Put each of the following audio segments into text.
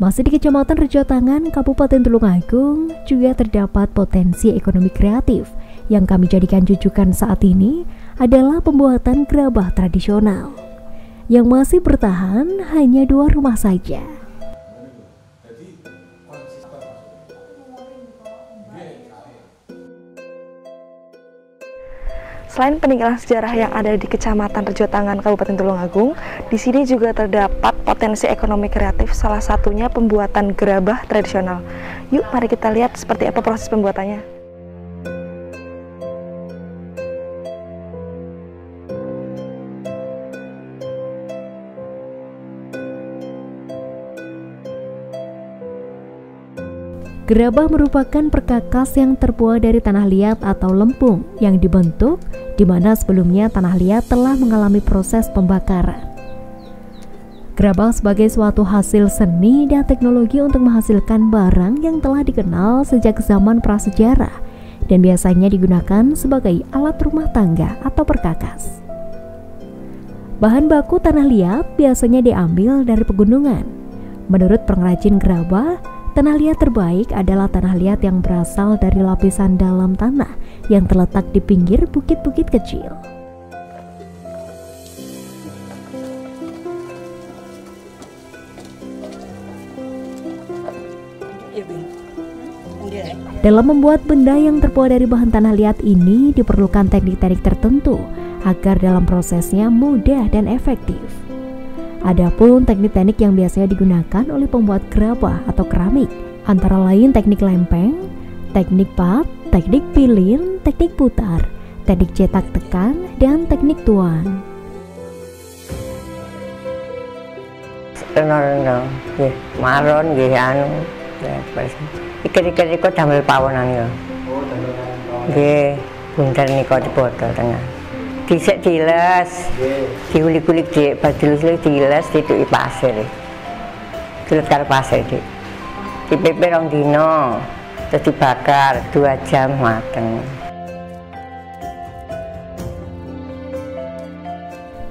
Masih di Kecamatan Rejotangan, Kabupaten Tulungagung, juga terdapat potensi ekonomi kreatif. Yang kami jadikan jujukan saat ini adalah pembuatan gerabah tradisional. Yang masih bertahan hanya 2 rumah saja. Selain peninggalan sejarah yang ada di Kecamatan Rejotangan, Kabupaten Tulungagung, di sini juga terdapat potensi ekonomi kreatif, salah satunya pembuatan gerabah tradisional. Yuk, mari kita lihat seperti apa proses pembuatannya. Gerabah merupakan perkakas yang terbuat dari tanah liat atau lempung yang dibentuk di mana sebelumnya tanah liat telah mengalami proses pembakaran. Gerabah sebagai suatu hasil seni dan teknologi untuk menghasilkan barang yang telah dikenal sejak zaman prasejarah dan biasanya digunakan sebagai alat rumah tangga atau perkakas. Bahan baku tanah liat biasanya diambil dari pegunungan. Menurut pengrajin gerabah, tanah liat terbaik adalah tanah liat yang berasal dari lapisan dalam tanah yang terletak di pinggir bukit-bukit kecil. Dalam membuat benda yang terbuat dari bahan tanah liat ini diperlukan teknik-teknik tertentu agar dalam prosesnya mudah dan efektif. Adapun teknik-teknik yang biasanya digunakan oleh pembuat gerabah atau keramik antara lain teknik lempeng, teknik pat, teknik pilin, teknik putar, teknik cetak tekan, dan teknik tuan. Maron nggih anu. Iker-iker niku damel pawonan ya. Oh, damel pawon. Nggih, bunter niku dipotong tengah. Disek diles, diulik-ulik dik, badilus-ulik diles, dituki pasir. Dilet karo pasir dik. Dipepe 2 dina, terus dibakar 2 jam mateng.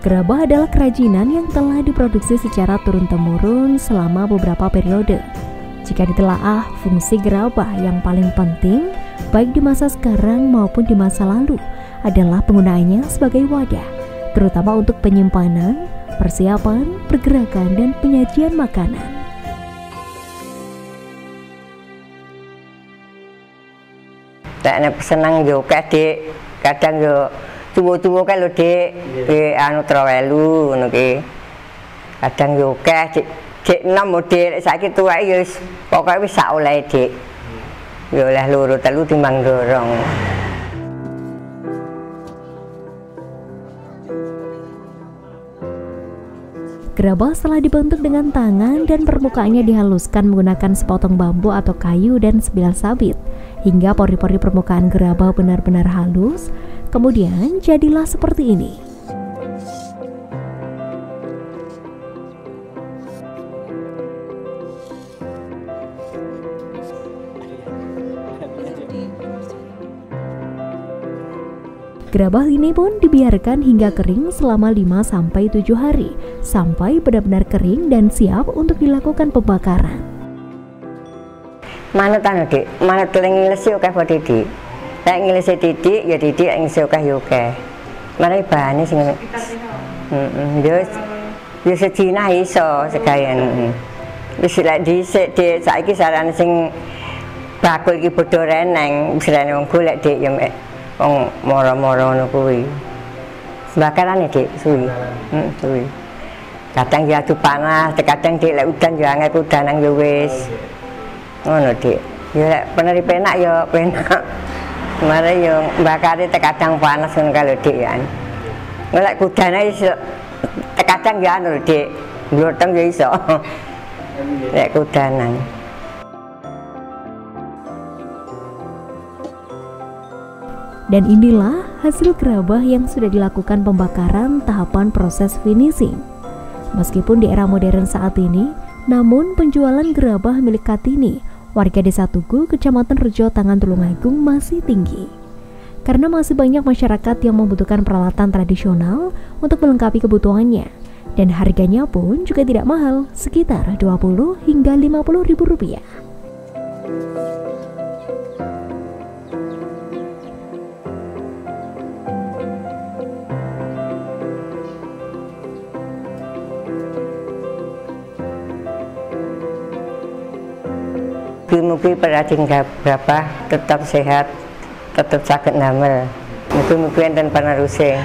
Gerabah adalah kerajinan yang telah diproduksi secara turun-temurun selama beberapa periode. Jika ditelaah, fungsi gerabah yang paling penting, baik di masa sekarang maupun di masa lalu, adalah penggunaannya sebagai wadah, terutama untuk penyimpanan, persiapan, pergerakan, dan penyajian makanan. Tak senang yo Dik, kadang yo tuwa-tuwa kae lho Dik, anu trowelu ngono ki. Kadang yo akeh Dik 6 model saiki tuweke yo pokoke wis sak oleh Dik. Yo oleh 2 3 timbang dorong. Gerabah setelah dibentuk dengan tangan dan permukaannya dihaluskan menggunakan sepotong bambu atau kayu dan sebilah sabit hingga pori-pori permukaan gerabah benar-benar halus, kemudian jadilah seperti ini. Gerabah ini pun dibiarkan hingga kering selama 5-7 hari sampai benar-benar kering dan siap untuk dilakukan pembakaran. Manut anu Dik, manut ngilesi akeh apa Dik. Nek ngilesi titik ya titik, ngilesi akeh ya akeh. Mare bahane sing yo sedina iso segayan. Wis lek dhisik Dik, saiki sarane sing bakul iki bodho reneng, wis rene wong golek Dik ya wong moro-moro ngono kuwi. Bakarane Dik suwi. Suwi. Kadang ya adu panas, kadang Dik lek udan ya angel udanan ya wis. Ngono Dik. Ya lek peneri penak ya penak. Mare yo bakare kadang panas ngono kalau Dik ya. Lek udane iso kadang ya anu Dik, gloteng ya iso. Lek udanan. Dan inilah hasil gerabah yang sudah dilakukan pembakaran tahapan proses finishing. Meskipun di era modern saat ini, namun penjualan gerabah milik Kartini, warga Desa Tugu, Kecamatan Rejotangan, Tulungagung masih tinggi. Karena masih banyak masyarakat yang membutuhkan peralatan tradisional untuk melengkapi kebutuhannya. Dan harganya pun juga tidak mahal, sekitar 20 hingga 50 ribu rupiah. Mugi-mugi perajin gerabah tetap sehat, tetap saged ndamel. Mugi-mugi enten panaruse.